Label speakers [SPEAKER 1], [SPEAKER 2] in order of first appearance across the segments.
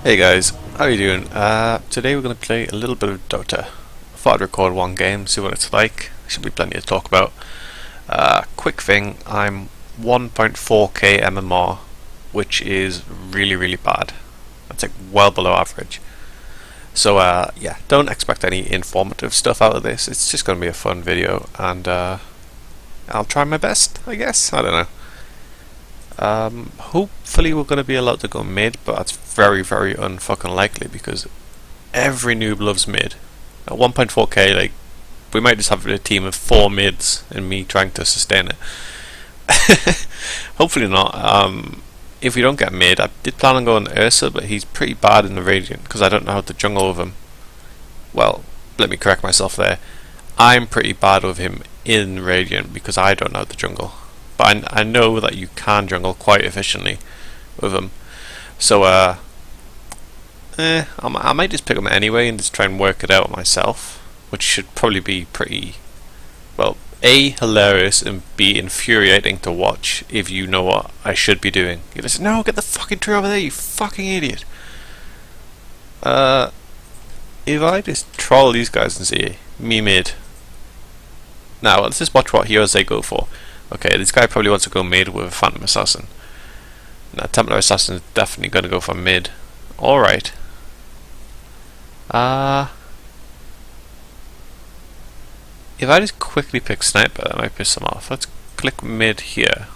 [SPEAKER 1] Hey guys, how are you doing? Today we're going to play a little bit of Dota. I thought I'd record one game, see what it's like. Should be plenty to talk about. Quick thing, I'm 1.4k MMR, which is really bad. That's like well below average. So yeah, don't expect any informative stuff out of this. It's just going to be a fun video, and I'll try my best, I guess. I don't know. Hopefully we're going to be allowed to go mid, but that's very unfucking likely because every noob loves mid. At 1.4k, like, we might just have a team of 4 mids and me trying to sustain it. Hopefully not. If we don't get mid, I did plan on going Ursa, but he's pretty bad in the Radiant because I don't know how to jungle with him. Well, let me correct myself there. I'm pretty bad with him in Radiant because I don't know how to jungle. But I know that you can jungle quite efficiently with him. So, I might just pick him anyway and just try and work it out myself. Which should probably be pretty, well, A, hilarious, and B, infuriating to watch if you know what I should be doing. You just, no, get the fucking tree over there, you fucking idiot. If I just troll these guys and see me mid. Now, let's just watch what heroes they go for. Okay, this guy probably wants to go mid with a Phantom Assassin. Now, Templar Assassin is definitely going to go for mid. Alright. If I just quickly pick Sniper, that might piss them off. Let's click mid here.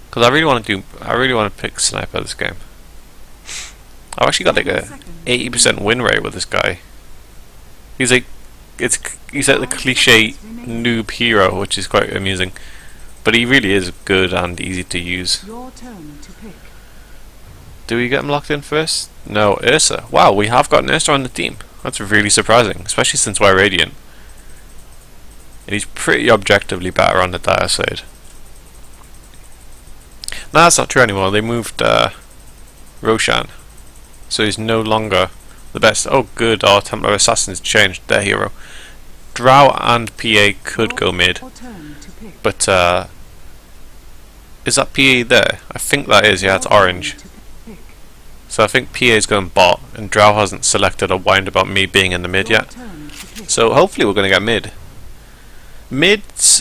[SPEAKER 1] Because I really want to pick Sniper this game. I've actually got like a 80% win rate with this guy. He's like the cliche noob hero, which is quite amusing, but he really is good and easy to use.
[SPEAKER 2] Your turn to pick.
[SPEAKER 1] Do we get him locked in first? No, Ursa. Wow, we have got an Ursa on the team. That's really surprising, especially since we're Radiant. And he's pretty objectively better on the dire side. No, that's not true anymore. They moved Roshan, so he's no longer the best. Oh good, our Templar Assassins changed their hero. Drow and PA could go mid, but is that PA there? I think that is, yeah, it's orange. So I think PA is going bot, and Drow hasn't selected a wind about me being in the mid yet. So hopefully we're going to get mid. Mid's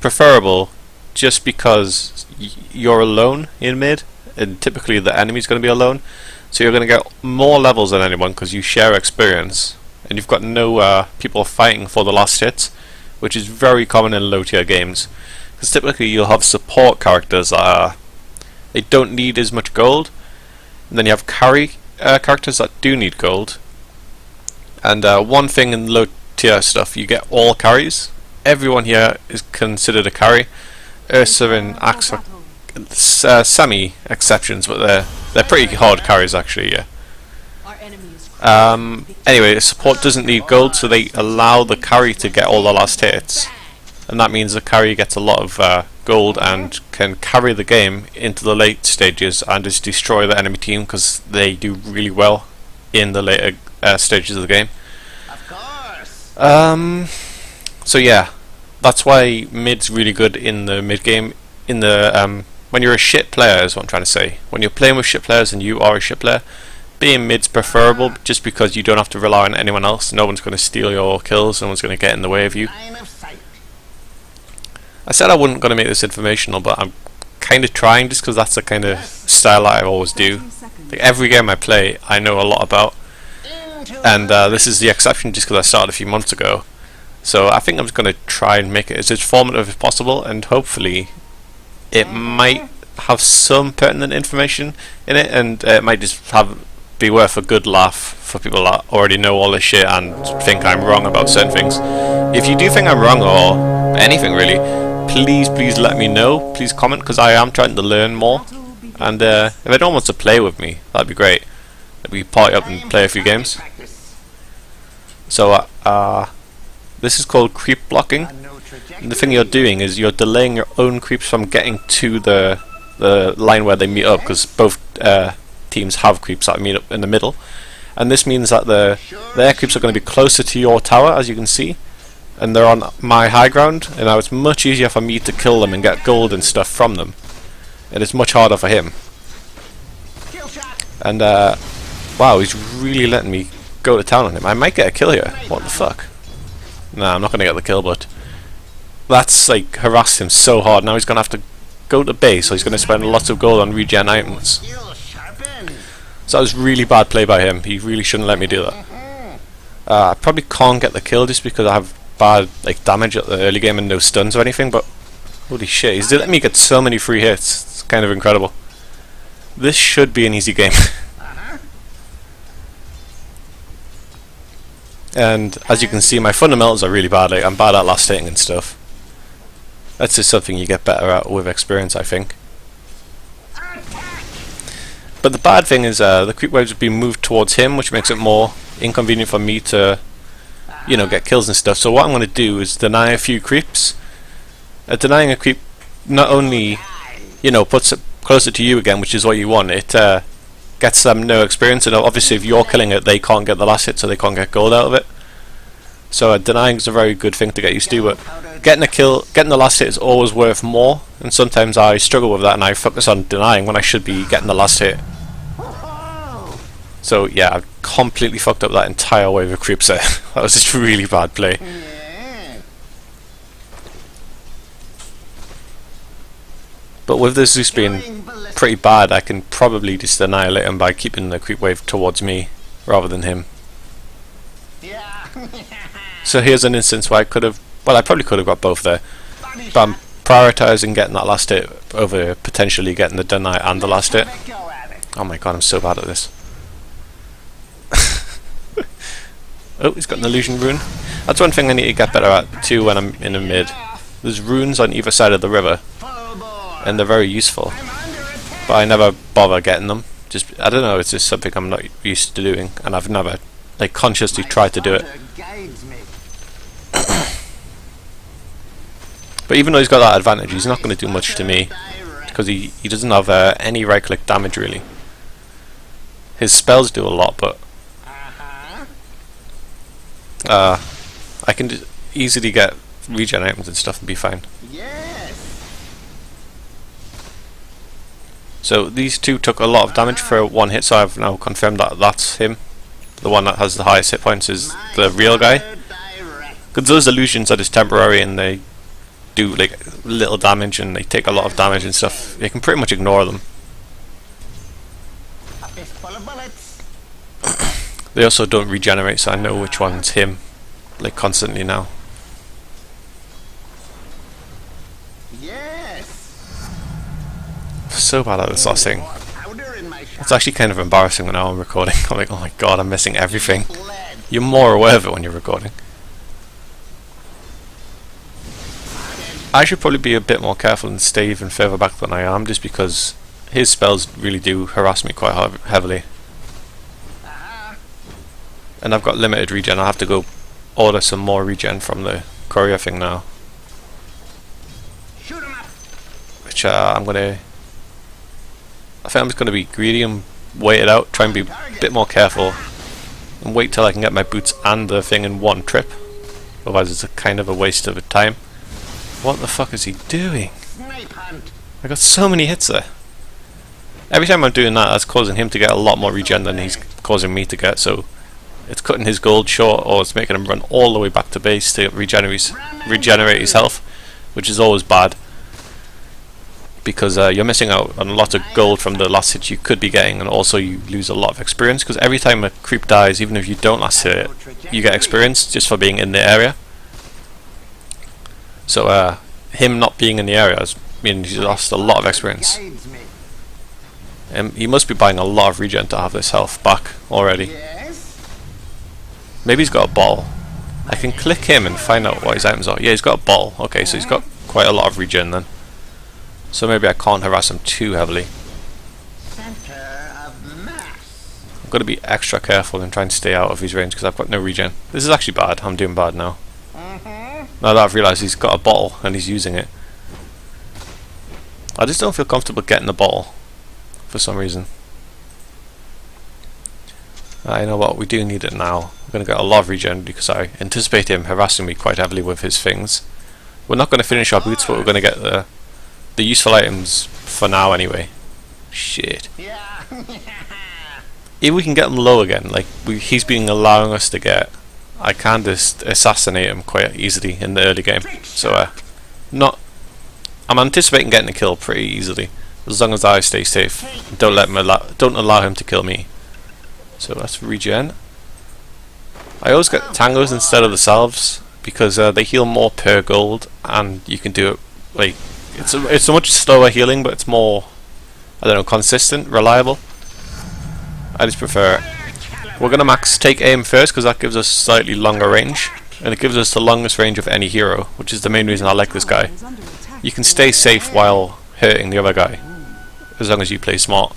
[SPEAKER 1] preferable just because you're alone in mid, and typically the enemy's going to be alone. So you're going to get more levels than anyone because you share experience. And you've got no people fighting for the last hits, which is very common in low tier games. Because typically you'll have support characters that they don't need as much gold, and then you have carry characters that do need gold. And one thing in low tier stuff, you get all carries. Everyone here is considered a carry. Ursa and Axe are semi exceptions, but they're pretty hard carries actually. Yeah. Anyway, the support doesn't need gold, so they allow the carry to get all the last hits, and that means the carry gets a lot of gold and can carry the game into the late stages and just destroy the enemy team because they do really well in the later stages of the game. So yeah, that's why mid's really good in the mid game. In the when you're a shit player is what I'm trying to say. When you're playing with shit players and you are a shit player, being mid's preferable just because you don't have to rely on anyone else. No one's going to steal your kills, no one's going to get in the way of you. I said I wasn't going to make this informational, but I'm kind of trying just because that's the kind of style that I always do. Like every game I play, I know a lot about, and this is the exception just because I started a few months ago. So I think I'm just going to try and make it as informative as possible, and hopefully it might have some pertinent information in it, and it might just be worth a good laugh for people that already know all this shit and think I'm wrong about certain things. If you do think I'm wrong or anything really, please let me know. Please comment, because I am trying to learn more, and if anyone wants to play with me, that'd be great. We party up and play a few games. So this is called creep blocking, and the thing you're doing is you're delaying your own creeps from getting to the line where they meet up, because both teams have creeps that meet up in the middle, and this means that their creeps are going to be closer to your tower, as you can see, and they're on my high ground, and now it's much easier for me to kill them and get gold and stuff from them, and it's much harder for him. And wow, he's really letting me go to town on him. I might get a kill here. What the fuck? Nah, I'm not going to get the kill, but that's like harassed him so hard. Now he's going to have to go to base, so he's going to spend lots of gold on regen items. So that was really bad play by him. He really shouldn't let me do that. I probably can't get the kill just because I have bad like damage at the early game and no stuns or anything, but holy shit, he's letting me get so many free hits. It's kind of incredible. This should be an easy game. And as you can see, my fundamentals are really bad. Like, I'm bad at last hitting and stuff. That's just something you get better at with experience, I think. But the bad thing is the creep waves have been moved towards him, which makes it more inconvenient for me to, you know, get kills and stuff. So what I'm going to do is deny a few creeps. Denying a creep not only, you know, puts it closer to you again, which is what you want. It gets them no experience, and obviously if you're killing it, they can't get the last hit, so they can't get gold out of it. So denying is a very good thing to get used to, but getting a kill, getting the last hit is always worth more, and sometimes I struggle with that and I focus on denying when I should be getting the last hit. So yeah, I've completely fucked up that entire wave of creeps there. That was just really bad play. But with the Zeus being pretty bad, I can probably just annihilate him by keeping the creep wave towards me rather than him. So here's an instance where I could have, well, I probably could have got both there, but I'm prioritising getting that last hit over potentially getting the deny and the last hit. Oh my god, I'm so bad at this. Oh, he's got an illusion rune. That's one thing I need to get better at too when I'm in a mid. There's runes on either side of the river, and they're very useful, but I never bother getting them. Just, I don't know, it's just something I'm not used to doing, and I've never like consciously tried to do it. But even though he's got that advantage, he's not going to do much to me because he doesn't have any right click damage really. His spells do a lot, but I can just easily get regen items and stuff and be fine. So these two took a lot of damage for one hit, so I've now confirmed that that's him. The one that has the highest hit points is the real guy. Because those illusions are just temporary and they do like little damage and they take a lot of damage and stuff. You can pretty much ignore them. They also don't regenerate, so I know which one's him, like constantly now. So bad at this last thing. It's actually kind of embarrassing when I'm recording. I'm like, oh my god, I'm missing everything. You're more aware of it when you're recording. I should probably be a bit more careful and stay even further back than I am, just because his spells really do harass me quite heavily. And I've got limited regen. I'll have to go order some more regen from the courier thing now. Which I'm gonna... I think I'm just going to be greedy and wait it out, try and be a bit more careful, and wait till I can get my boots and the thing in one trip. Otherwise it's a kind of a waste of time. What the fuck is he doing? I got so many hits there. Every time I'm doing that, that's causing him to get a lot more regen than he's causing me to get, so it's cutting his gold short, or it's making him run all the way back to base to regenerate his health, which is always bad. Because you're missing out on a lot of gold from the last hit you could be getting, and also you lose a lot of experience, because every time a creep dies, even if you don't last hit it, you get experience just for being in the area. So him not being in the area means he's lost a lot of experience. He must be buying a lot of regen to have this health back already. Maybe he's got a bottle. I can click him and find out what his items are. Yeah, he's got a bottle. Okay, so he's got quite a lot of regen then. So maybe I can't harass him too heavily. I've got to be extra careful and try and stay out of his range because I've got no regen. This is actually bad. I'm doing bad now. Now that I've realised he's got a bottle and he's using it. I just don't feel comfortable getting the bottle for some reason. You know what, we do need it now. I'm going to get a lot of regen because I anticipate him harassing me quite heavily with his things. We're not going to finish our boots, but we're going to get the useful items for now anyway. Shit. if we can get him low again, like he's been allowing us to get, I can just assassinate him quite easily in the early game. So I'm anticipating getting a kill pretty easily, as long as I stay safe. Don't allow him to kill me. So let's regen. I always get tangos instead of the salves because they heal more per gold, and you can do it like it's a much slower healing, but it's more, I don't know, consistent, reliable. I just prefer it. We're gonna max take aim first because that gives us slightly longer range, and it gives us the longest range of any hero, which is the main reason I like this guy. You can stay safe while hurting the other guy, as long as you play smart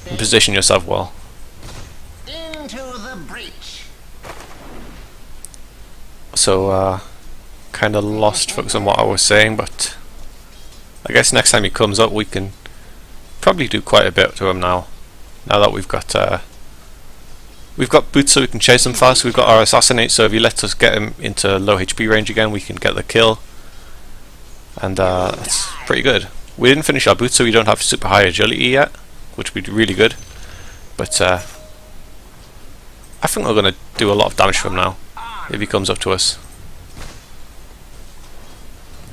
[SPEAKER 1] and position yourself well. So kind of lost focus on what I was saying, but I guess next time he comes up we can probably do quite a bit to him now that we've got boots so we can chase him fast. We've got our assassinate, so if he lets us get him into low HP range again, we can get the kill, and that's pretty good. We didn't finish our boots, so we don't have super high agility yet, which would be really good, but I think we're going to do a lot of damage to him now if he comes up to us.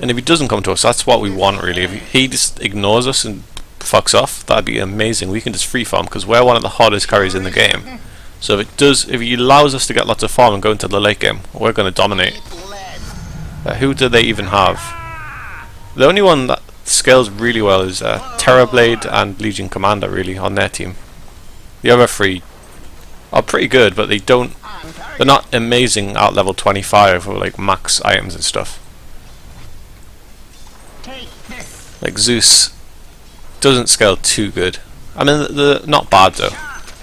[SPEAKER 1] And if he doesn't come to us, that's what we want really. If he just ignores us and fucks off, that'd be amazing. We can just free farm because we're one of the hardest carries in the game. So if he allows us to get lots of farm and go into the late game, we're going to dominate. Who do they even have? The only one that scales really well is Terrorblade and Legion Commander really on their team. The other three are pretty good, but they're not amazing at level 25 or like max items and stuff. Like Zeus doesn't scale too good. I mean, they're not bad though.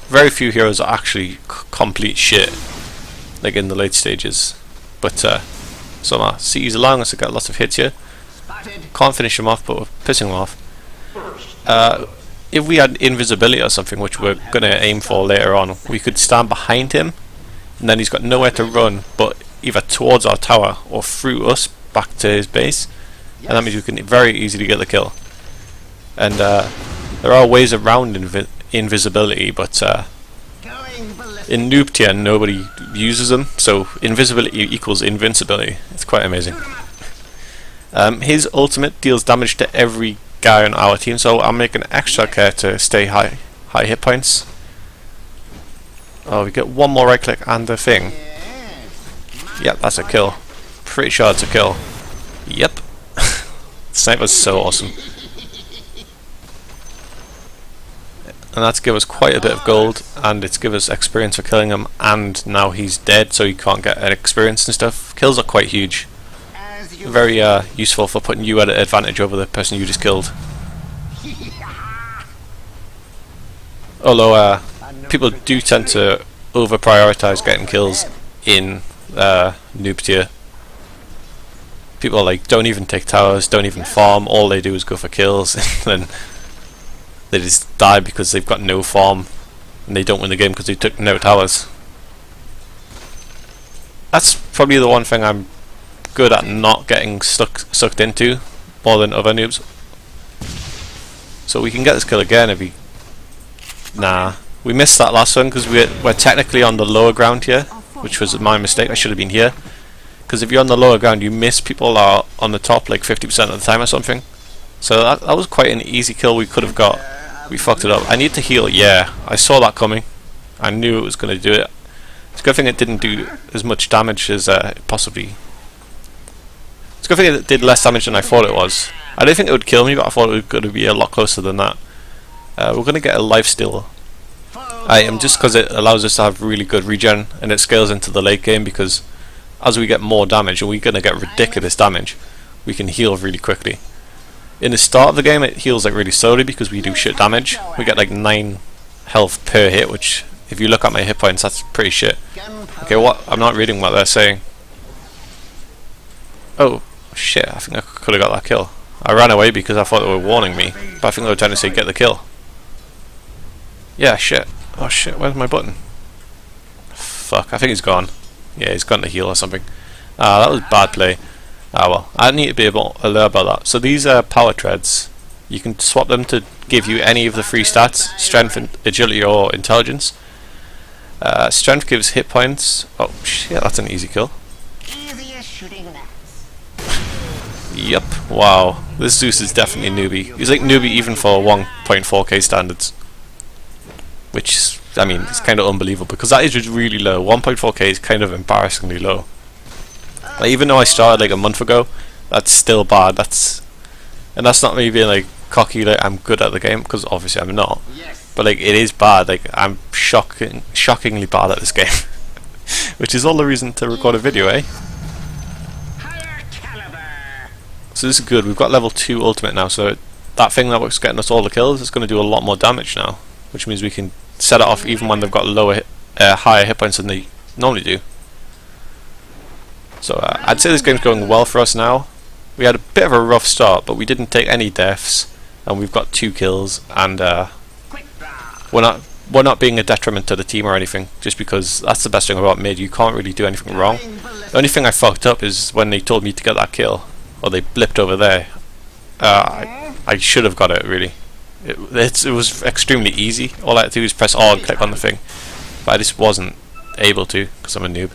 [SPEAKER 1] Very few heroes are actually complete shit, like in the late stages. But somehow, see, he's allowing us to get lots of hits here. Can't finish him off, but we're pissing him off. If we had invisibility or something, which we're going to aim for later on, we could stand behind him, and then he's got nowhere to run but either towards our tower or through us back to his base, and that means we can very easily get the kill. And there are ways around invisibility, but in noob tier nobody uses them, so invisibility equals invincibility. It's quite amazing. His ultimate deals damage to every guy on our team, so I'm making extra care to stay high hit points. Oh, we get one more right click and the thing. Yep, that's a kill. Pretty sure it's a kill. Yep. Sniper's so awesome. And that's give us quite a bit of gold, and it's give us experience for killing him, and now he's dead so he can't get an experience and stuff. Kills are quite huge. Very useful for putting you at an advantage over the person you just killed. Although people do tend to over prioritize getting kills in noob tier. People like don't even take towers, don't even farm, all they do is go for kills, and then they just die because they've got no farm, and they don't win the game because they took no towers. That's probably the one thing I'm good at not getting sucked into more than other noobs. So we can get this kill again if we... Nah, we missed that last one because we're technically on the lower ground here, which was my mistake. I should have been here, because if you're on the lower ground you miss people are on the top like 50% of the time or something. So that was quite an easy kill we could have got. We fucked it up. I need to heal. Yeah, I saw that coming. I knew it was going to do it. It's a good thing it didn't do as much damage as possibly. It's a good thing it did less damage than I thought it was. I didn't think it would kill me, but I thought it was going to be a lot closer than that. We're going to get a lifesteal item just because it allows us to have really good regen, and it scales into the late game because as we get more damage, and we're going to get ridiculous damage, we can heal really quickly. In the start of the game it heals like really slowly because we do shit damage. We get like 9 health per hit, which if you look at my hit points that's pretty shit. Okay, what? I'm not reading what they're saying. Oh shit, I think I could have got that kill. I ran away because I thought they were warning me, but I think they were trying to say get the kill. Yeah, shit. Oh shit, where's my button? Fuck, I think he's gone. Yeah, he's gone to heal or something. That was bad play. Ah well, I need to be able to learn about that. So these power treads, You can swap them to give you any of the free stats: strength, agility, or intelligence. Strength gives hit points. Oh shit, that's an easy kill. Yep, wow. This Zeus is definitely newbie. He's like newbie even for 1.4k standards. Which, I mean, it's kind of unbelievable because that is just really low. 1.4k is kind of embarrassingly low. Like, even though I started like a month ago, that's still bad. And that's not me being like cocky, like I'm good at the game, because obviously I'm not. But like, it is bad. Like, I'm shockingly bad at this game. Which is all the reason to record a video, eh? So this is good. We've got level 2 ultimate now, so that thing that was getting us all the kills is going to do a lot more damage now, which means we can set it off even when they've got higher hit points than they normally do. So I'd say this game's going well for us now. We had a bit of a rough start, but we didn't take any deaths, and we've got 2 kills, and we're not being a detriment to the team or anything, just because that's the best thing about mid. You can't really do anything wrong. The only thing I fucked up is when they told me to get that kill, or they blipped over there. I should have got it, really. It was extremely easy. All I had to do was press R and click on the thing, but I just wasn't able to because I'm a noob.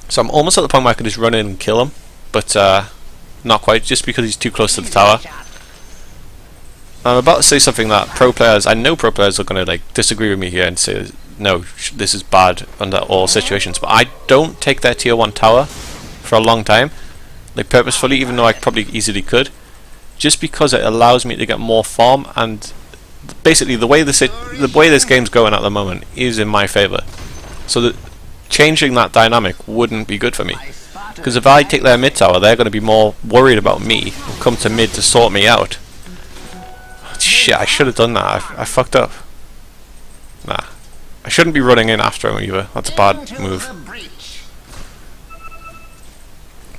[SPEAKER 1] So I'm almost at the point where I can just run in and kill him, but not quite, just because he's too close to the tower. I'm about to say something that I know pro players are going to like disagree with me here and say, no, this is bad under all situations, but I don't take their tier 1 tower for a long time, like purposefully, even though I probably easily could, just because it allows me to get more farm, and basically the way this game's going at the moment is in my favour. So that changing that dynamic wouldn't be good for me, because if I take their mid tower, they're going to be more worried about me and come to mid to sort me out. Shit, I should have done that. I fucked up. Nah, I shouldn't be running in after him either. That's a bad move.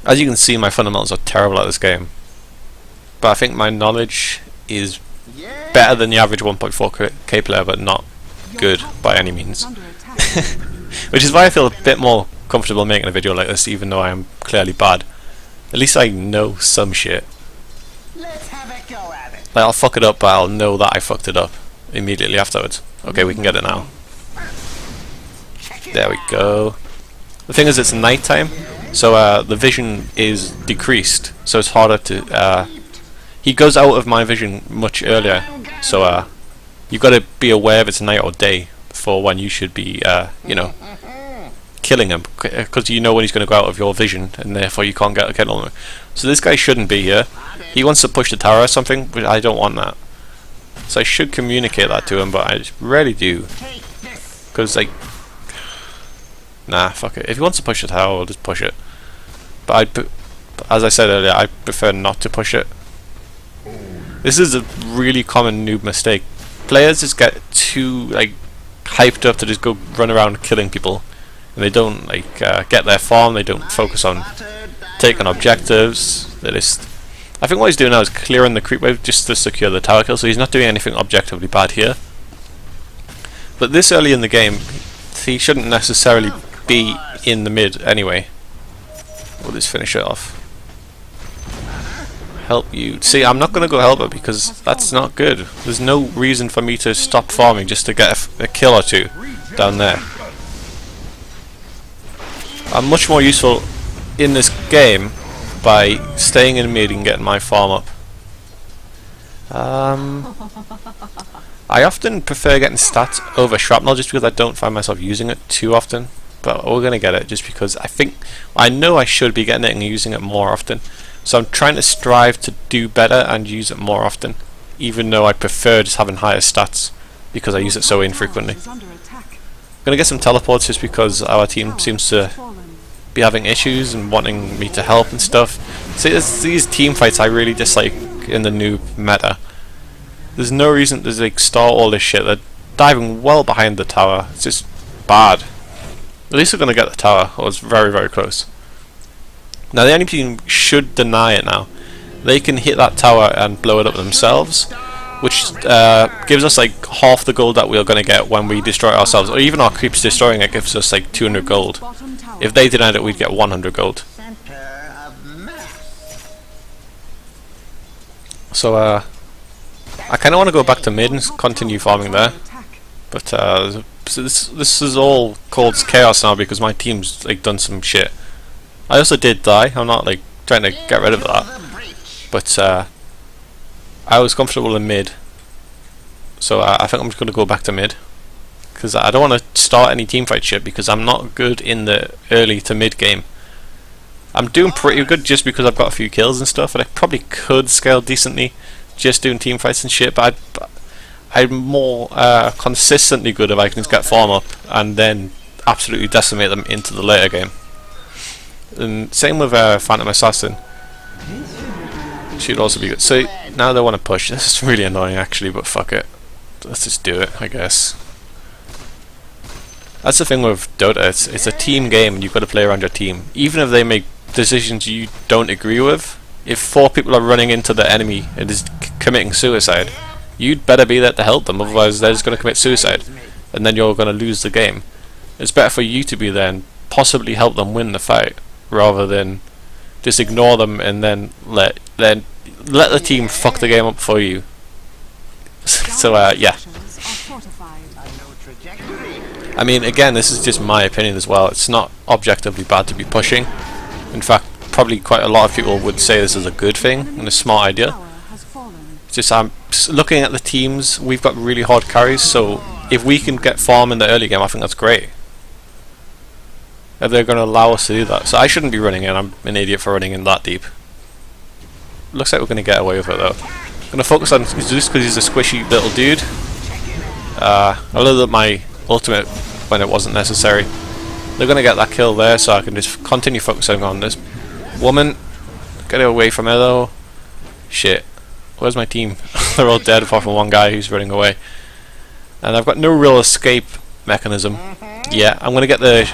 [SPEAKER 1] As you can see, my fundamentals are terrible at this game, but I think my knowledge is better than the average 1.4k player, but not good by any means. Which is why I feel a bit more comfortable making a video like this, even though I am clearly bad. At least I know some shit. Like, I'll fuck it up, but I'll know that I fucked it up immediately afterwards. Okay, we can get it now. There we go. The thing is, it's night time, so the vision is decreased, so it's harder to... he goes out of my vision much earlier, so you've got to be aware if it's night or day for when you should be, you know, killing him, because you know when he's going to go out of your vision, and therefore you can't get a kill on him. So this guy shouldn't be here. He wants to push the tower or something, but I don't want that. So I should communicate that to him, but I just rarely do, because like, nah, fuck it. If he wants to push the tower, I'll just push it. But as I said earlier, I prefer not to push it. This is a really common noob mistake. Players just get too like hyped up to just go run around killing people, and they don't like get their farm. They don't focus on taking objectives. They just, I think what he's doing now is clearing the creep wave just to secure the tower kill, so he's not doing anything objectively bad here. But this early in the game, he shouldn't necessarily be in the mid anyway. We'll just finish it off. Help you. See, I'm not going to go help her because that's not good. There's no reason for me to stop farming just to get a kill or two down there. I'm much more useful in this game by staying in mid and getting my farm up. I often prefer getting stats over shrapnel just because I don't find myself using it too often. But we're going to get it just because I know I should be getting it and using it more often. So I'm trying to strive to do better and use it more often, even though I prefer just having higher stats because I use it so infrequently. I'm going to get some teleports just because our team seems to be having issues and wanting me to help and stuff. See, it's these team fights I really dislike in the noob meta. There's no reason to like start all this shit. They're diving well behind the tower. It's just bad. At least we're going to get the tower. I was very, very close. Now the enemy team should deny it now. They can hit that tower and blow it up themselves, which gives us like half the gold that we're going to get when we destroy ourselves, or even our creeps destroying it gives us like 200 gold. If they denied it, we'd get 100 gold. So I kind of want to go back to mid and continue farming there, but so this is all called chaos now because my team's like done some shit. I also did die. I'm not like trying to get rid of that, but I was comfortable in mid, so I think I'm just going to go back to mid because I don't want to start any teamfight shit because I'm not good in the early to mid game. I'm doing pretty good just because I've got a few kills and stuff, and I probably could scale decently just doing team fights and shit, but I'm more consistently good if I can just get farm up and then absolutely decimate them into the later game. And same with Phantom Assassin. Should also be good. So now they want to push. This is really annoying actually, but fuck it. Let's just do it, I guess. That's the thing with Dota, it's a team game and you've got to play around your team. Even if they make decisions you don't agree with, if 4 people are running into the enemy and is committing suicide, you'd better be there to help them, otherwise they're just going to commit suicide and then you're going to lose the game. It's better for you to be there and possibly help them win the fight rather than just ignore them and then let the team fuck the game up for you. So yeah. I mean, again, this is just my opinion as well. It's not objectively bad to be pushing. In fact, probably quite a lot of people would say this is a good thing and a smart idea. It's just I'm looking at the teams. We've got really hard carries, so if we can get farm in the early game, I think that's great. If they're going to allow us to do that. So I shouldn't be running in. I'm an idiot for running in that deep. Looks like we're going to get away with it though. I'm going to focus on Zeus because he's a squishy little dude. I love that my ultimate when it wasn't necessary. They're going to get that kill there, so I can just continue focusing on this woman. Get away from her though. Shit. Where's my team? They're all dead apart from one guy who's running away. And I've got no real escape mechanism. Yeah, I'm going to get the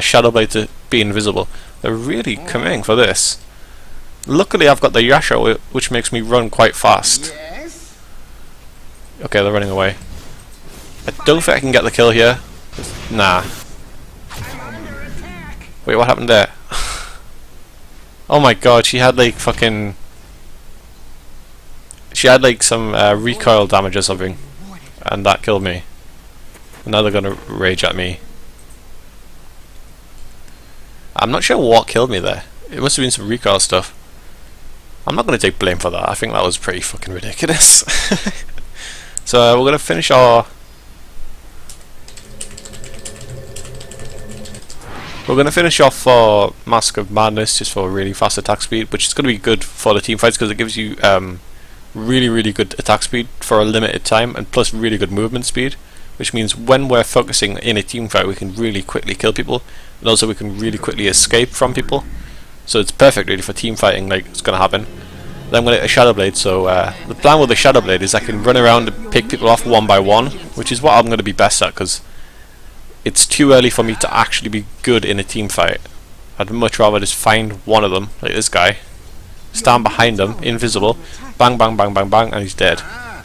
[SPEAKER 1] Shadow Blade to be invisible. They're really coming for this. Luckily I've got the Yasha, which makes me run quite fast. Okay, they're running away. I don't think I can get the kill here. Nah. Wait, what happened there? Oh my god, she had like fucking... She had like some recoil damage or something. And that killed me. And now they're gonna rage at me. I'm not sure what killed me there. It must have been some recoil stuff. I'm not going to take blame for that. I think that was pretty fucking ridiculous. So we're going to finish our... We're going to finish off for Mask of Madness just for really fast attack speed, which is going to be good for the team fights because it gives you really good attack speed for a limited time and plus really good movement speed, which means when we're focusing in a team fight we can really quickly kill people and also we can really quickly escape from people. So it's perfect really for team fighting, like it's going to happen. Then I'm going to get a Shadow Blade, so the plan with the Shadow Blade is I can run around and pick people off one by one, which is what I'm going to be best at because it's too early for me to actually be good in a team fight. I'd much rather just find one of them, like this guy, stand behind them, invisible, bang bang bang bang bang, and he's dead.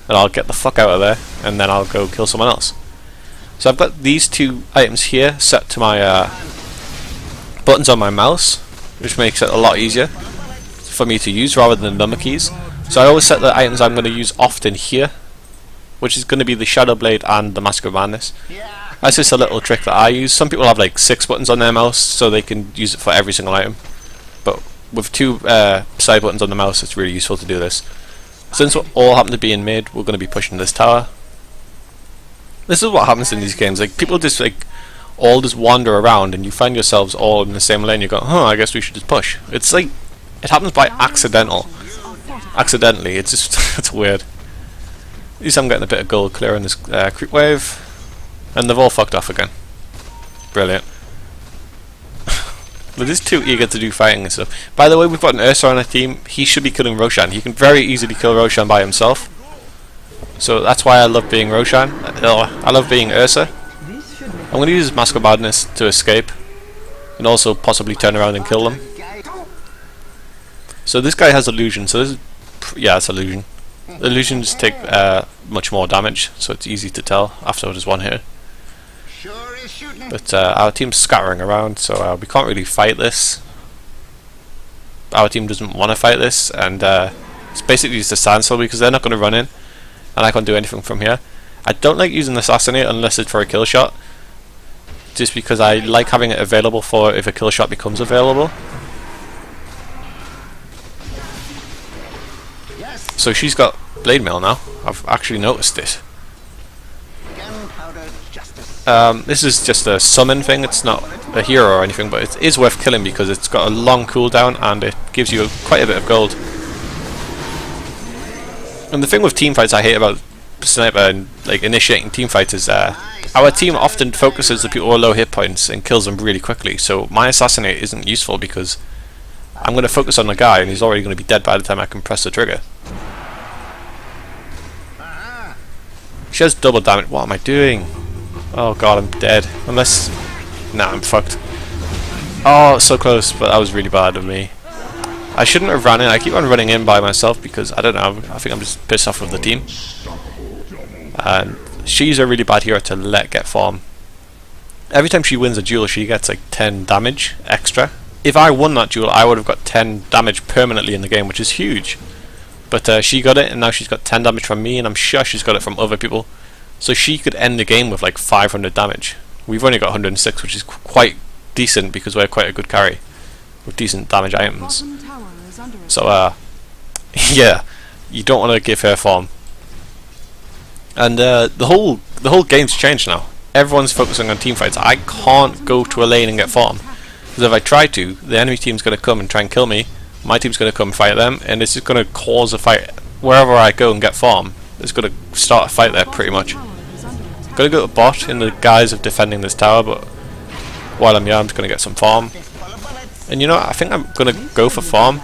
[SPEAKER 1] And I'll get the fuck out of there, and then I'll go kill someone else. So I've got these 2 items here set to my buttons on my mouse, which makes it a lot easier for me to use rather than the number keys. So I always set the items I'm going to use often here, which is going to be the Shadow Blade and the Mask of Madness. That's just a little trick that I use. Some people have like 6 buttons on their mouse so they can use it for every single item, but with 2 side buttons on the mouse it's really useful to do this. Since we all happen to be in mid, we're going to be pushing this tower. This is what happens in these games, like people just like all just wander around and you find yourselves all in the same lane. You go, huh, I guess we should just push. It's like it happens by accidentally. It's just it's weird. At least I'm getting a bit of gold clearing this creep wave, and they've all fucked off again. Brilliant. They're just too eager to do fighting and stuff. By the way, we've got an Ursa on our team. He should be killing Roshan. He can very easily kill Roshan by himself. So that's why I love being Roshan. I love being Ursa. I'm going to use Mask of Madness to escape and also possibly turn around and kill them. So this guy has illusion, so this is yeah, it's illusion. Illusions take much more damage, so it's easy to tell after just one hit. But our team's scattering around, so we can't really fight this. Our team doesn't want to fight this, and It's basically just a standstill because they're not going to run in, and I can't do anything from here. I don't like using Assassinate unless it's for a kill shot, just because I like having it available for if a kill shot becomes available. So she's got blade mail now. I've actually noticed it. This is just a summon thing, it's not a hero or anything, but it is worth killing because it's got a long cooldown and it gives you quite a bit of gold. And the thing with teamfights I hate about Sniper and like initiating teamfights is our team often focuses the people with low hit points and kills them really quickly, so my Assassinate isn't useful because I'm going to focus on the guy and he's already going to be dead by the time I can press the trigger. She has double damage. What am I doing? Oh god, I'm dead. Unless... Nah, I'm fucked. Oh, so close, but that was really bad of me. I shouldn't have ran in. I keep on running in by myself because, I don't know, I think I'm just pissed off with the team. And she's a really bad hero to let get farm. Every time she wins a duel, she gets like 10 damage extra. If I won that duel, I would have got 10 damage permanently in the game, which is huge. But she got it, and now she's got 10 damage from me, and I'm sure she's got it from other people. So she could end the game with like 500 damage. We've only got 106, which is quite decent because we're quite a good carry with decent damage items. So yeah, you don't want to give her farm. And the whole game's changed now. Everyone's focusing on team fights. I can't go to a lane and get farm because if I try to, the enemy team's going to come and try and kill me. My team's going to come fight them, and it's just going to cause a fight wherever I go and get farm. It's going to start a fight there pretty much. Gonna go to bot in the guise of defending this tower, but while I'm here I'm just gonna get some farm. And you know what, I think I'm gonna go for farm.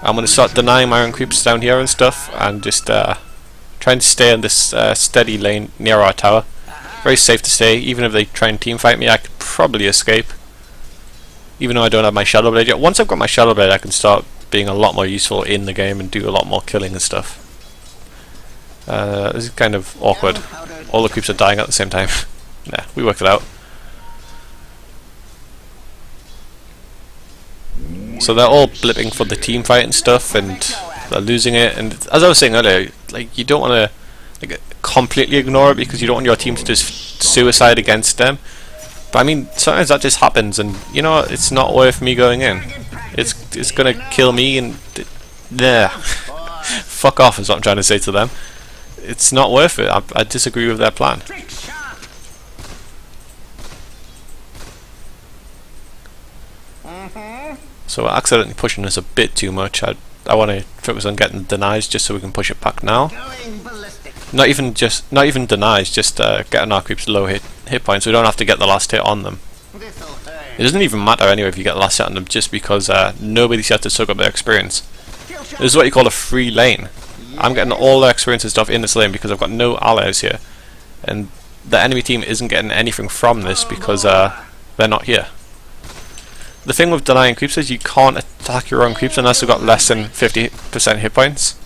[SPEAKER 1] I'm gonna start denying my own creeps down here and stuff, and just trying to stay in this steady lane near our tower. Very safe to stay. Even if they try and team fight me, I could probably escape. Even though I don't have my Shadow Blade yet. Once I've got my Shadow Blade I can start being a lot more useful in the game and do a lot more killing and stuff. This is kind of awkward. All the creeps are dying at the same time. Nah, we worked it out. So they're all blipping for the team fight and stuff, and they're losing it. And as I was saying earlier, like you don't want to like completely ignore it because you don't want your team to just suicide against them. But I mean, sometimes that just happens, and you know what? It's not worth me going in. It's gonna kill me, and nah, fuck off is what I'm trying to say to them. It's not worth it. I disagree with their plan. So we're accidentally pushing this a bit too much. I want to focus on getting denies just so we can push it back now. Not even denies, just getting our creeps low hit points. So we don't have to get the last hit on them. It doesn't even matter anyway if you get the last hit on them, just because nobody's had to soak up their experience. This is what you call a free lane. I'm getting all the experience and stuff in this lane because I've got no allies here, and the enemy team isn't getting anything from this because they're not here. The thing with denying creeps is you can't attack your own creeps unless they've got less than 50% hit points,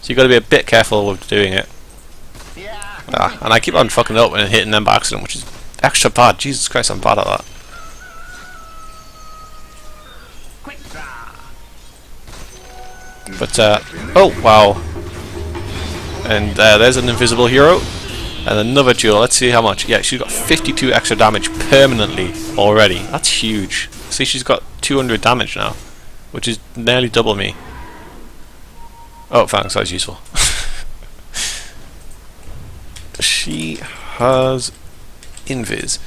[SPEAKER 1] so you've got to be a bit careful with doing it. And I keep on fucking up and hitting them by accident, which is extra bad. Jesus Christ, I'm bad at that. But oh wow. And there's an invisible hero and another duel. Let's see how much. Yeah, she's got 52 extra damage permanently already. That's huge. See, she's got 200 damage now, which is nearly double me. Oh, thanks, that was useful. She has invis.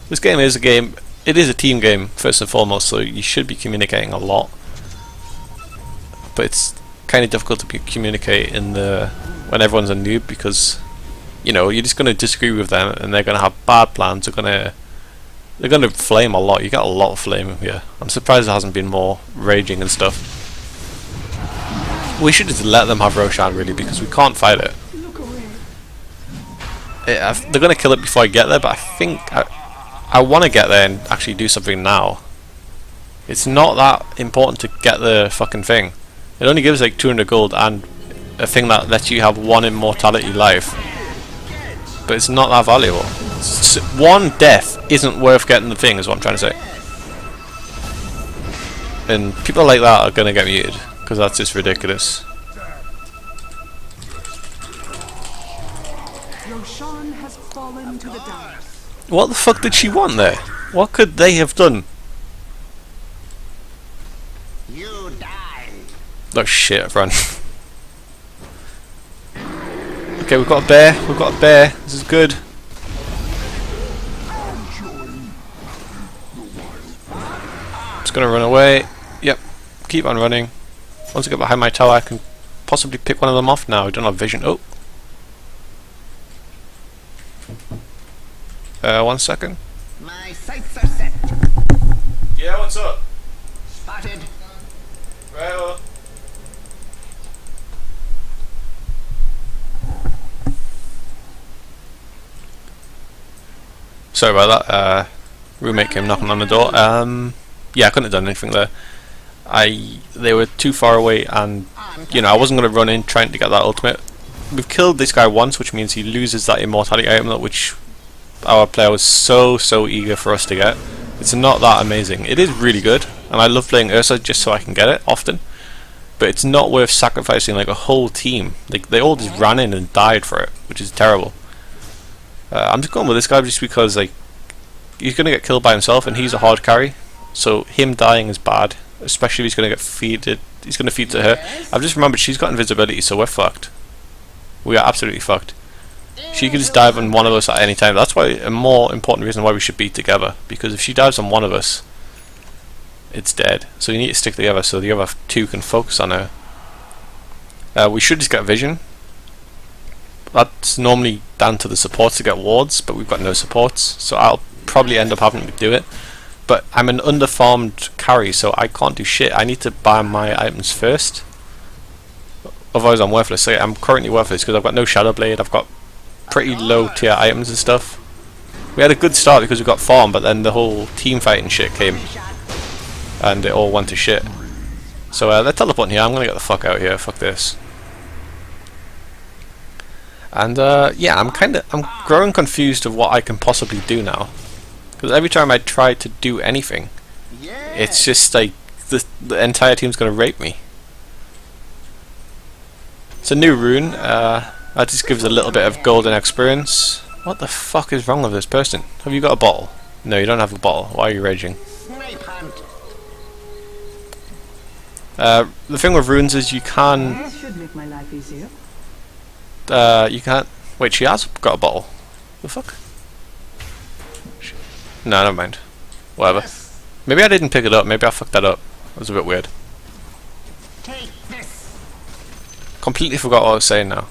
[SPEAKER 1] This game is a game. It is a team game first and foremost, so you should be communicating a lot. But it's kind of difficult to communicate in when everyone's a noob because you know you're just going to disagree with them and they're going to have bad plans. They're going to flame a lot. You got a lot of flame here. I'm surprised there hasn't been more raging and stuff. We should just let them have Roshan really because we can't fight it. They're going to kill it before I get there, but I think I want to get there and actually do something now. It's not that important to get the fucking thing. It only gives like 200 gold and a thing that lets you have 1 immortality life. But it's not that valuable. One death isn't worth getting the thing, is what I'm trying to say. And people like that are going to get muted. because that's just ridiculous.
[SPEAKER 2] Roshan has fallen to the dance.
[SPEAKER 1] What the fuck did she want there? What could they have done?
[SPEAKER 3] You die.
[SPEAKER 1] Oh shit, run. Okay, we've got a bear. We've got a bear. This is good. Just gonna run away. Yep. Keep on running. Once I get behind my tower, I can possibly pick one of them off now. I don't have vision. Oh. 1 second.
[SPEAKER 3] My sights are set.
[SPEAKER 1] Yeah, what's up?
[SPEAKER 3] Spotted.
[SPEAKER 1] Right up. Sorry about that. Roommate came knocking on the door. Yeah, I couldn't have done anything there. They were too far away, and you know I wasn't going to run in trying to get that ultimate. We've killed this guy once, which means he loses that immortality item, which our player was so eager for us to get. It's not that amazing. It is really good, and I love playing Ursa just so I can get it often. But it's not worth sacrificing like a whole team. They all just ran in and died for it, which is terrible. I'm just going with this guy just because like he's going to get killed by himself, and he's a hard carry. So him dying is bad, especially if he's going to get feeded. He's going to feed to her. I've just remembered she's got invisibility, so we're fucked. We are absolutely fucked. She could just dive on one of us at any time. That's why a more important reason why we should be together. Because if she dives on one of us, it's dead. So you need to stick together so the other two can focus on her. We should just get vision. That's normally down to the supports to get wards, but we've got no supports, so I'll probably end up having to do it. But I'm an underfarmed carry, so I can't do shit. I need to buy my items first. Otherwise I'm worthless. So I'm currently worthless because I've got no Shadow Blade, I've got pretty low tier items and stuff. We had a good start because we got farm, but then the whole team fighting shit came and it all went to shit. So they're teleporting here. I'm gonna get the fuck out of here. Fuck this. And yeah, I'm growing confused of what I can possibly do now, because every time I try to do anything, it's just like the entire team's gonna rape me. It's a new rune. That just gives a little bit of golden experience. What the fuck is wrong with this person? Have you got a bottle? No, you don't have a bottle. Why are you raging? The thing with runes is you can.
[SPEAKER 2] This should make my life easier.
[SPEAKER 1] You can't. Wait, she has got a bottle. The fuck? No, never mind. Whatever. Maybe I didn't pick it up. Maybe I fucked that up. That was a bit weird. Completely forgot what I was saying now.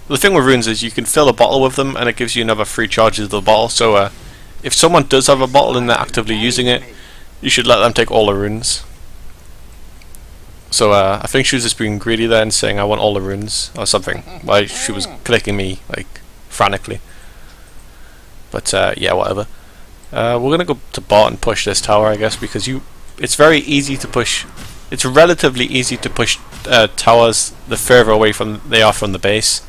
[SPEAKER 1] The thing with runes is you can fill a bottle with them and it gives you another 3 charges of the bottle. So if someone does have a bottle and they're actively using it, you should let them take all the runes. So I think she was just being greedy there and saying I want all the runes or something. Like she was clicking me like frantically. But yeah, whatever. We're gonna go to bot and push this tower, I guess, because it's very easy to push. It's relatively easy to push towers the further away from they are from the base.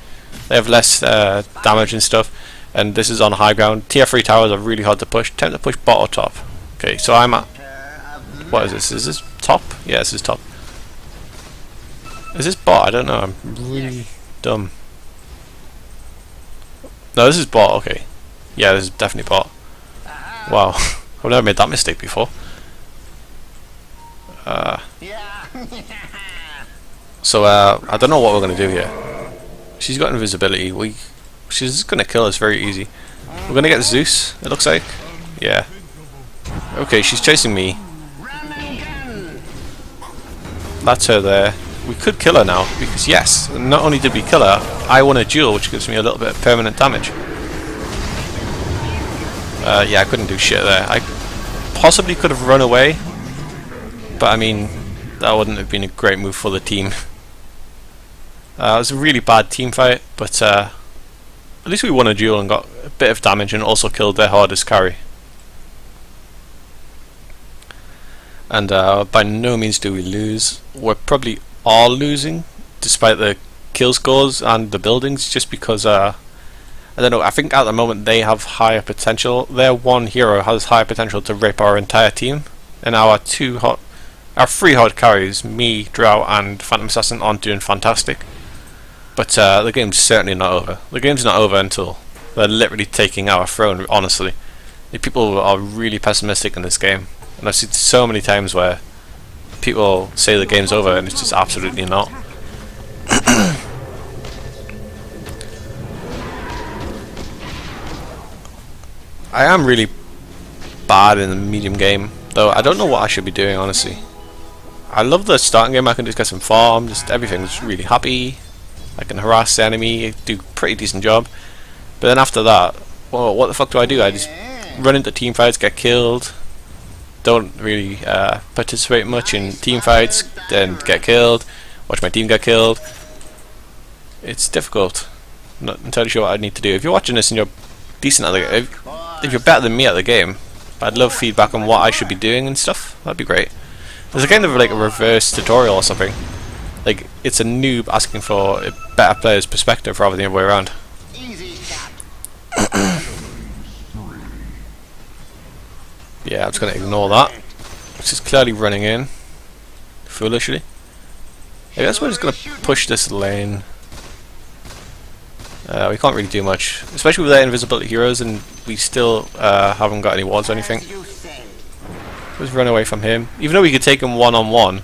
[SPEAKER 1] They have less damage and stuff, and this is on high ground. Tier 3 towers are really hard to push. Time to push bot or top. Okay, so I'm at. What is this? Is this top? Yeah, this is top. Is this bot? I don't know. I'm really dumb. No, this is bot. Okay. Yeah, this is definitely bot. Wow, I've never made that mistake before. So I don't know what we're gonna do here. She's got invisibility. She's gonna kill us very easy. We're gonna get Zeus. It looks like. Yeah. Okay, she's chasing me. That's her there. We could kill her now because yes, not only did we kill her, I won a duel, which gives me a little bit of permanent damage. Yeah, I couldn't do shit there. I possibly could have run away, but I mean, that wouldn't have been a great move for the team. It was a really bad team fight, but at least we won a duel and got a bit of damage and also killed their hardest carry. And by no means do we lose. We're probably all losing, despite the kill scores and the buildings, just because I don't know, I think at the moment they have higher potential. Their one hero has higher potential to rip our entire team, and our Our 3 hard carries, me, Drow and Phantom Assassin, aren't doing fantastic. But the game's certainly not over. The game's not over until they're literally taking our throne, honestly. People are really pessimistic in this game. And I've seen so many times where people say the game's over and it's just absolutely not. I am really bad in the medium game, though I don't know what I should be doing, honestly. I love the starting game. I can just get some farm, just everything's really happy. I can harass the enemy, do a pretty decent job. But then after that, well, what the fuck do? I just run into team fights, get killed. Don't really participate much in team fights, then get killed. Watch my team get killed. It's difficult. I'm not entirely sure what I need to do. If you're watching this and you're decent at the game, if you're better than me at the game, I'd love feedback on what I should be doing and stuff. That'd be great. There's a kind of like a reverse tutorial or something. Like it's a noob asking for a better player's perspective rather than the other way around. Yeah, I'm just going to ignore that. It's just clearly running in foolishly. I guess we're just going to push this lane. We can't really do much, especially with their invisibility heroes, and we still haven't got any wards or anything. Let's run away from him. Even though we could take him one-on-one,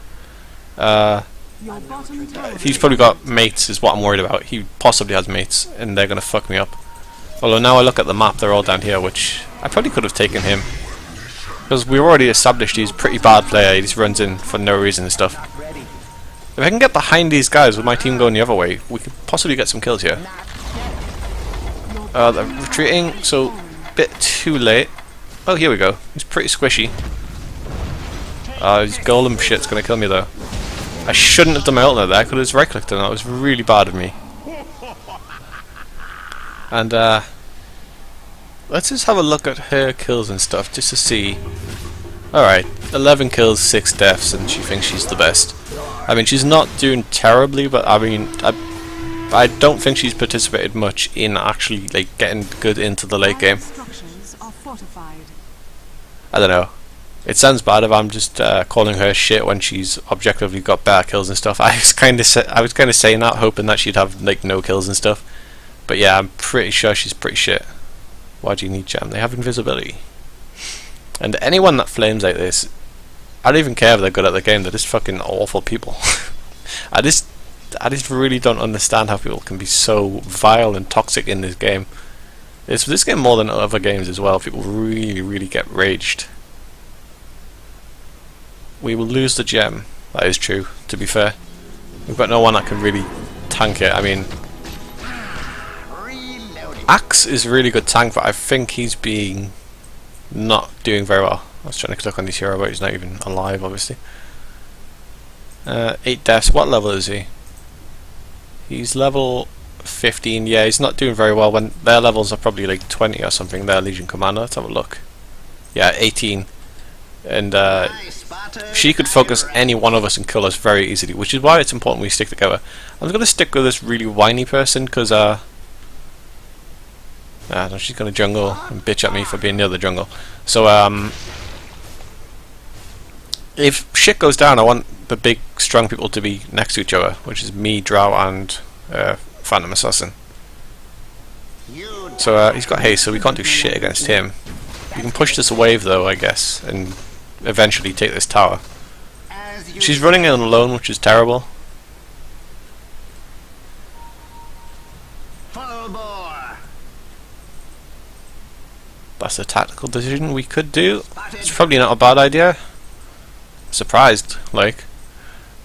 [SPEAKER 1] he's probably got mates is what I'm worried about. He possibly has mates, and they're going to fuck me up. Although now I look at the map, they're all down here, which I probably could have taken him. Because we've already established he's a pretty bad player, he just runs in for no reason and stuff. If I can get behind these guys with my team going the other way, we could possibly get some kills here. They're retreating, so a bit too late. Oh, here we go. He's pretty squishy. His golem shit's gonna kill me though. I shouldn't have done my ult there, I could have just right clicked on that, it was really bad of me. And let's just have a look at her kills and stuff just to see. Alright, 11 kills, 6 deaths, and she thinks she's the best. I mean, she's not doing terribly, but I mean, I don't think she's participated much in actually like getting good into the late game. I don't know. It sounds bad if I'm just calling her shit when she's objectively got better kills and stuff. I was kind of saying that, hoping that she'd have like no kills and stuff. But yeah, I'm pretty sure she's pretty shit. Why do you need gem? They have invisibility. And anyone that flames like this, I don't even care if they're good at the game. They're just fucking awful people. I just really don't understand how people can be so vile and toxic in this game. It's this game more than other games as well. People really get raged. We will lose the gem. That is true, to be fair. We've got no one that can really tank it. I mean, Axe is a really good tank, but I think he's being not doing very well. I was trying to click on this hero, but he's not even alive, obviously. 8 deaths. What level is he? He's level 15. Yeah, he's not doing very well. When their levels are probably like 20 or something. Their Legion Commander. Let's have a look. Yeah, 18. And she could focus any one of us and kill us very easily, which is why it's important we stick together. I'm going to stick with this really whiny person because no, she's going to jungle and bitch at me for being near the jungle. So if shit goes down, I want the big strong people to be next to each other, which is me, Drow and Phantom Assassin. So he's got haste, so we can't do shit against him. We can push this wave though, I guess, and eventually take this tower. She's running in alone, which is terrible. That's a tactical decision we could do. It's probably not a bad idea. Surprised, like.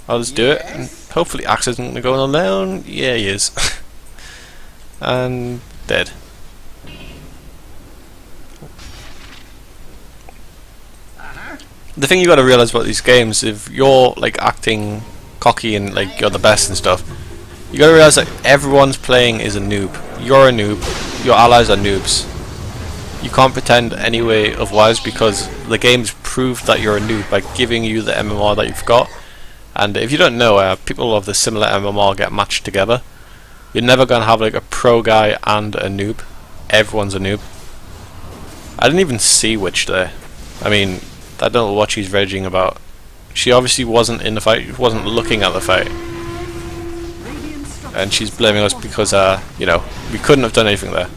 [SPEAKER 1] I'll just do it, and hopefully Axe isn't going to go alone. Yeah, he is. And dead. The thing you got to realize about these games, if you're like acting cocky and like you're the best and stuff, you got to realize that everyone's playing is a noob. You're a noob. Your allies are noobs. You can't pretend any way otherwise because the game's proved that you're a noob by giving you the MMR that you've got. And if you don't know, people of the similar MMR get matched together. You're never going to have like a pro guy and a noob. Everyone's a noob. I didn't even see Witch there. I mean, I don't know what she's raging about. She obviously wasn't in the fight, wasn't looking at the fight. And she's blaming us because, you know, we couldn't have done anything there.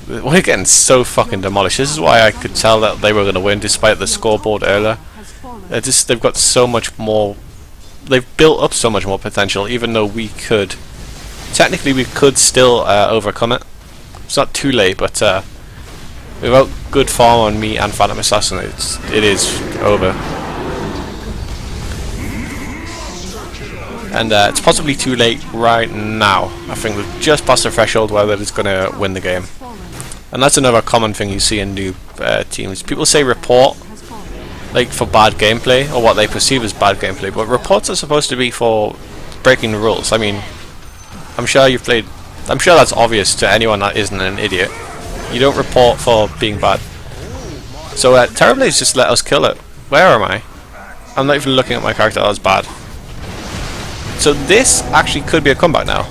[SPEAKER 1] We're getting so fucking demolished. This is why I could tell that they were going to win despite the scoreboard earlier. They've got so much more, they've built up so much more potential, even though we could, technically we could still overcome it. It's not too late, but without good farm on me and Phantom Assassin, it is over. And it's possibly too late right now. I think we're just past the threshold where that is going to win the game. And that's another common thing you see in new teams. People say report, like for bad gameplay, or what they perceive as bad gameplay, but reports are supposed to be for breaking the rules. I mean, I'm sure you've played, I'm sure that's obvious to anyone that isn't an idiot. You don't report for being bad. So Terrorblaze just let us kill it. Where am I? I'm not even looking at my character, that was bad. So this actually could be a comeback now.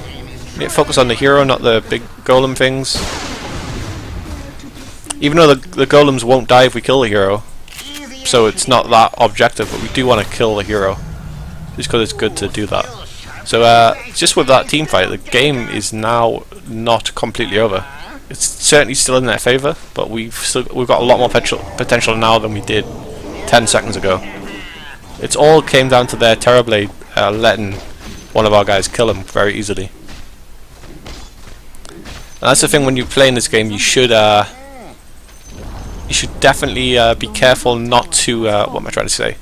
[SPEAKER 1] Focus on the hero, not the big golem things. Even though the golems won't die if we kill the hero, so it's not that objective, but we do want to kill the hero, just because it's good to do that. So just with that team fight, the game is now not completely over. It's certainly still in their favour, but we've got a lot more potential now than we did 10 seconds ago. It's all came down to their Terrorblade letting one of our guys kill him very easily. And that's the thing, when you play in this game, you should definitely be careful not to what am I trying to say?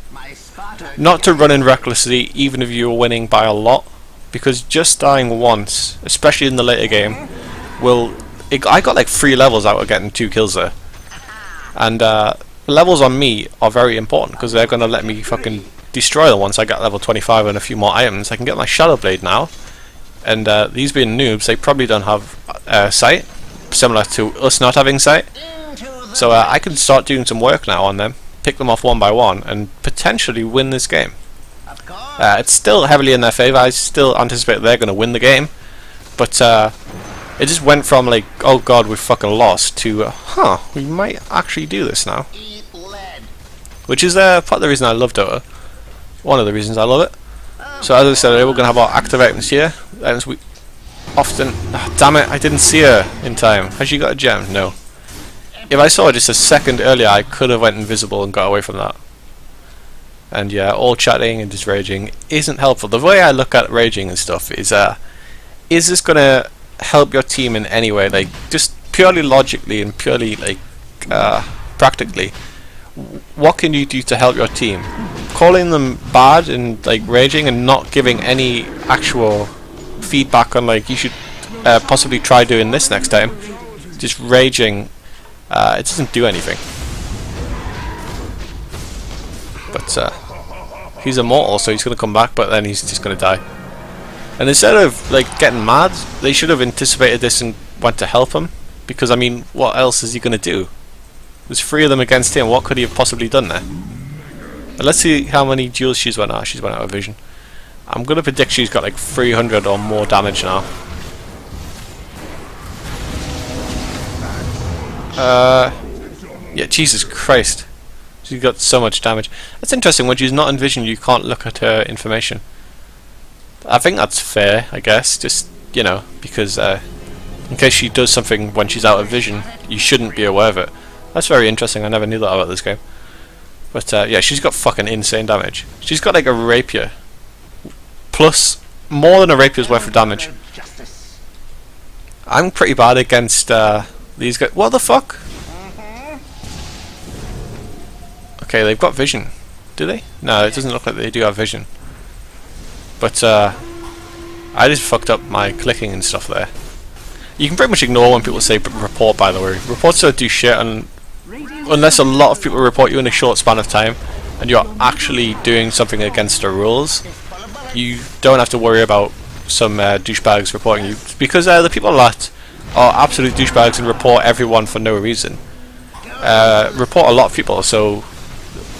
[SPEAKER 1] Not to run in recklessly, even if you're winning by a lot, because just dying once, especially in the later game, will. I got like 3 levels out of getting 2 kills there, and levels on me are very important because they're gonna let me fucking destroy them once I get level 25 and a few more items. I can get my Shadow Blade now, and these being noobs, they probably don't have sight, similar to us not having sight. So I can start doing some work now on them, pick them off one by one, and potentially win this game. It's still heavily in their favour. I still anticipate they're going to win the game, but it just went from like, oh god, we fucking lost, to we might actually do this now. Which is part of the reason I love Dota. One of the reasons I love it. So as I said, we're going to have our active items here. Items we often... Oh, damn it, I didn't see her in time. Has she got a gem? No. If I saw her just a second earlier, I could have went invisible and got away from that. And yeah, all chatting and just raging isn't helpful. The way I look at raging and stuff is this going to help your team in any way? Like, just purely logically and purely like practically, what can you do to help your team? Calling them bad and like raging and not giving any actual feedback on like, you should possibly try doing this next time. Just raging, it doesn't do anything. But he's immortal, so he's going to come back, but then he's just going to die. And instead of like getting mad, they should have anticipated this and went to help him, because I mean, what else is he going to do? There's 3 of them against him. What could he have possibly done there? And let's see how many duels she's went out. She's went out of vision. I'm going to predict she's got like 300 or more damage now. Yeah, Jesus Christ. She's got so much damage. That's interesting. When she's not in vision, you can't look at her information. I think that's fair, I guess. Just, you know, because in case she does something when she's out of vision, you shouldn't be aware of it. That's very interesting. I never knew that about this game. But yeah, she's got fucking insane damage. She's got like a rapier. Plus, more than a rapier's worth of damage. I'm pretty bad against these guys. What the fuck? Okay, they've got vision. Do they? No, it doesn't look like they do have vision. But I just fucked up my clicking and stuff there. You can pretty much ignore when people say report, by the way. Reports don't do shit unless a lot of people report you in a short span of time and you're actually doing something against the rules. You don't have to worry about some douchebags reporting you, because the people that are absolute douchebags and report everyone for no reason report a lot of people, so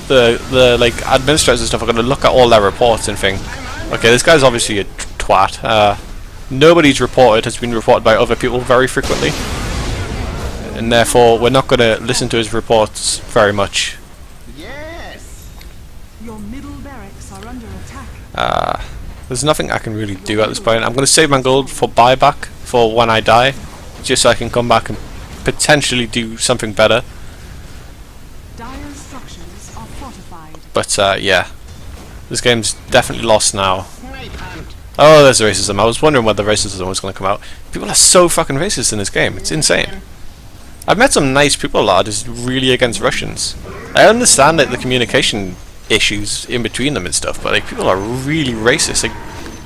[SPEAKER 1] the like administrators and stuff are going to look at all their reports and think, okay, this guy's obviously a twat. Nobody's reported has been reported by other people very frequently, and therefore we're not going to listen to his reports very much.
[SPEAKER 3] Yes.
[SPEAKER 2] Your middle
[SPEAKER 1] There's nothing I can really do at this point. I'm going to save my gold for buyback for when I die, just so I can come back and potentially do something better.
[SPEAKER 2] Dire structures are fortified.
[SPEAKER 1] But yeah, this game's definitely lost now.
[SPEAKER 3] Great hunt.
[SPEAKER 1] Oh, there's racism. I was wondering whether racism was going to come out. People are so fucking racist in this game. It's insane. I've met some nice people that are just really against Russians. I understand like the communication issues in between them and stuff, but like people are really racist, like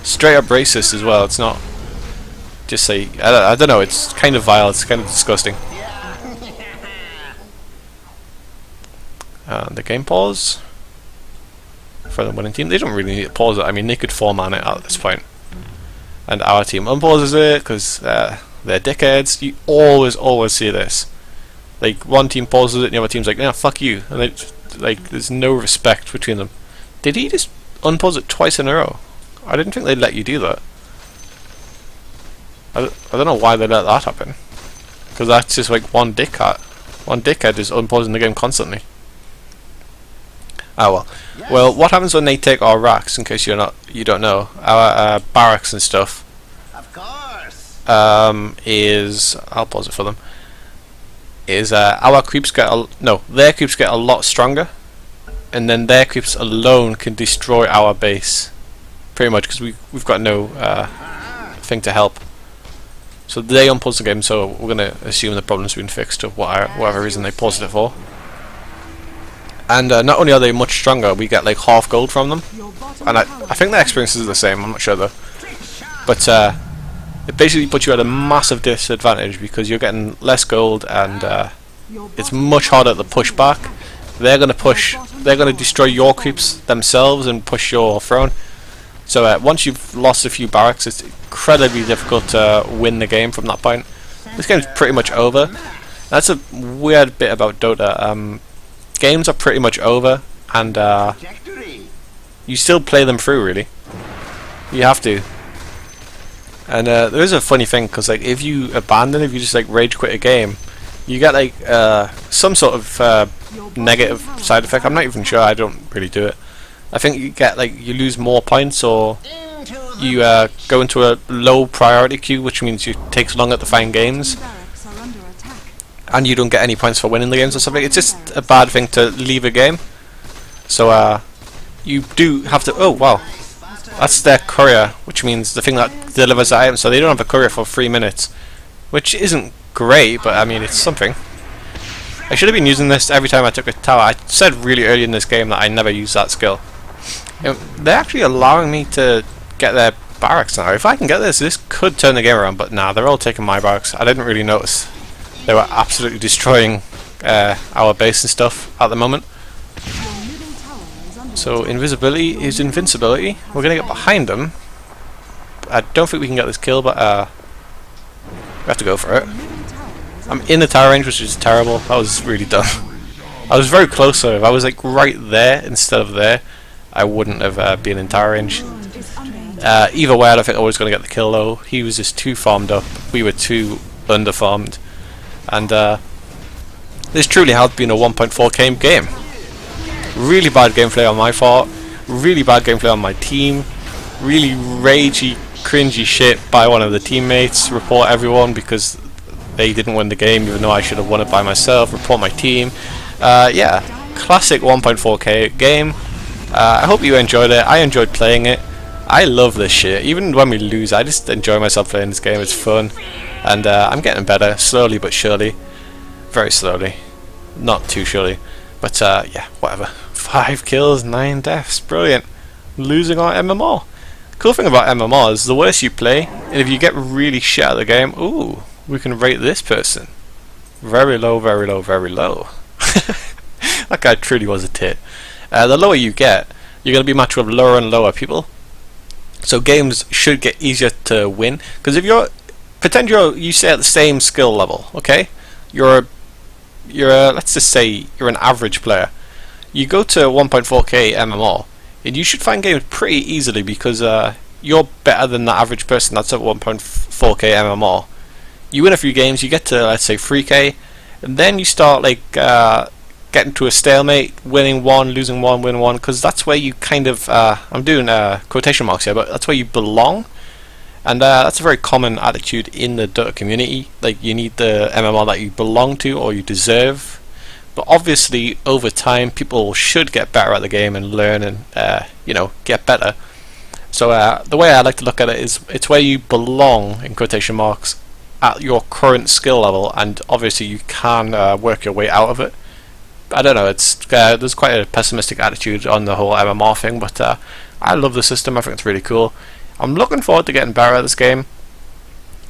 [SPEAKER 1] straight up racist as well. It's not just say I don't know. It's kind of vile. It's kind of disgusting. The game pause for the winning team. They don't really need to pause it. I mean, they could foreman it at this point, and our team unpauses it because they're dickheads. You always see this. Like one team pauses it, and the other team's like, "Yeah, fuck you," and they like there's no respect between them. Did he just unpause it twice in a row? I didn't think they'd let you do that. I don't know why they let that happen. Because that's just like one dickhead. One dickhead is unpausing the game constantly. Ah well.
[SPEAKER 3] Yes.
[SPEAKER 1] Well, what happens when they take our racks? In case you don't know, our barracks and stuff.
[SPEAKER 3] Of course.
[SPEAKER 1] Is I'll pause it for them. Is our creeps get their creeps get a lot stronger, and then their creeps alone can destroy our base, pretty much because we've got no thing to help. So they unpause the game, so we're gonna assume the problem's been fixed, or whatever reason they paused it for. And not only are they much stronger, we get like half gold from them,
[SPEAKER 2] Your bottom
[SPEAKER 1] and I
[SPEAKER 2] tower
[SPEAKER 1] think the experience is the same. I'm not sure though, but it basically puts you at a massive disadvantage because you're getting less gold, and
[SPEAKER 2] your
[SPEAKER 1] it's
[SPEAKER 2] bottom
[SPEAKER 1] much harder to push back. They're gonna destroy your creeps themselves and push your throne. So once you've lost a few barracks, it's incredibly difficult to win the game from that point. This game's pretty much over. That's a weird bit about Dota. Games are pretty much over, and
[SPEAKER 3] Trajectory.
[SPEAKER 1] you still play them through, really. You have to. And there is a funny thing, because like if you just like rage quit a game, you get like some sort of negative side effect. I'm not even sure. I don't really do it. I think you get like you lose more points, or
[SPEAKER 3] Into the
[SPEAKER 1] you go into a low priority queue, which means it takes longer to find games,
[SPEAKER 2] barracks are under attack.
[SPEAKER 1] and you don't get any points for winning the games or something. It's just a bad thing to leave a game. So you do have to. Oh wow, that's their courier, which means the thing that delivers the item. So they don't have a courier for 3 minutes, which isn't great, but I mean it's something. I should have been using this every time I took a tower. I said really early in this game that I never use that skill. They're actually allowing me to get their barracks now. If I can get this could turn the game around, but nah, they're all taking my barracks. I didn't really notice. They were absolutely destroying our base and stuff at the moment.
[SPEAKER 2] Your middle tower is under
[SPEAKER 1] So invisibility is invincibility. We're going to get behind them. I don't think we can get this kill, but we have to go for it.
[SPEAKER 2] middle tower is
[SPEAKER 1] I'm in the tower range, which is terrible. That was really dumb. I was very close though. If I was like right there instead of there, I wouldn't have been in tower range.
[SPEAKER 2] under
[SPEAKER 1] Either way, I don't think I was going to get the kill though. He was just too farmed up. We were too under farmed. And this truly has been a 1.4k game. Really bad gameplay on my part. Really bad gameplay on my team. Really ragey, cringy shit by one of the teammates. Report everyone because they didn't win the game, even though I should have won it by myself. Report my team. Yeah, classic 1.4k game. I hope you enjoyed it. I enjoyed playing it. I love this shit. Even when we lose, I just enjoy myself playing this game. It's fun. And I'm getting better, slowly but surely. Very slowly. Not too surely. But yeah, whatever. 5 kills, 9 deaths. Brilliant. Losing our MMR. Cool thing about MMR is the worse you play, and if you get really shit at the game, ooh, we can rate this person. Very low, very low, very low. That guy truly was a tit. The lower you get, you're going to be matched with lower and lower people. So games should get easier to win. Because if pretend you stay at the same skill level, okay? You're let's just say you're an average player. You go to 1.4k MMR, and you should find games pretty easily because you're better than the average person that's at 1.4k MMR. You win a few games, you get to let's say 3k, and then you start like getting to a stalemate, winning one, losing one, winning one, because that's where you kind of, I'm doing quotation marks here, but that's where you belong. And that's a very common attitude in the Dota community. Like, you need the MMR that you belong to or you deserve. But obviously, over time, people should get better at the game and learn and, you know, get better. So the way I like to look at it is, it's where you belong, in quotation marks, at your current skill level, and obviously you can work your way out of it. I don't know, it's there's quite a pessimistic attitude on the whole MMR thing, but I love the system. I think it's really cool. I'm looking forward to getting better at this game.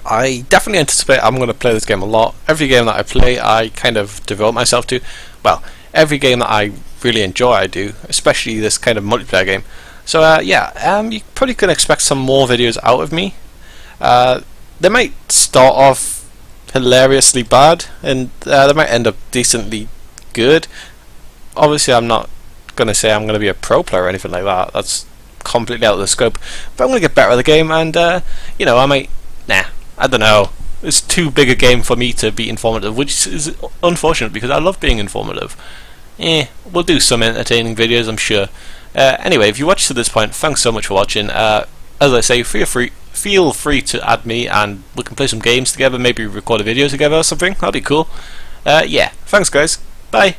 [SPEAKER 1] I definitely anticipate I'm going to play this game a lot. Every game that I play, I kind of devote myself to. Well, every game that I really enjoy, I do, especially this kind of multiplayer game. So yeah, you probably can expect some more videos out of me. They might start off hilariously bad, and they might end up decently good. Obviously, I'm not going to say I'm going to be a pro player or anything like that. That's completely out of the scope. But I'm going to get better at the game, and you know, I don't know. It's too big a game for me to be informative, which is unfortunate because I love being informative. We'll do some entertaining videos, I'm sure. Anyway, if you watched to this point, thanks so much for watching. As I say, feel free to add me, and we can play some games together. Maybe record a video together or something. That'd be cool. Yeah, thanks guys. Bye.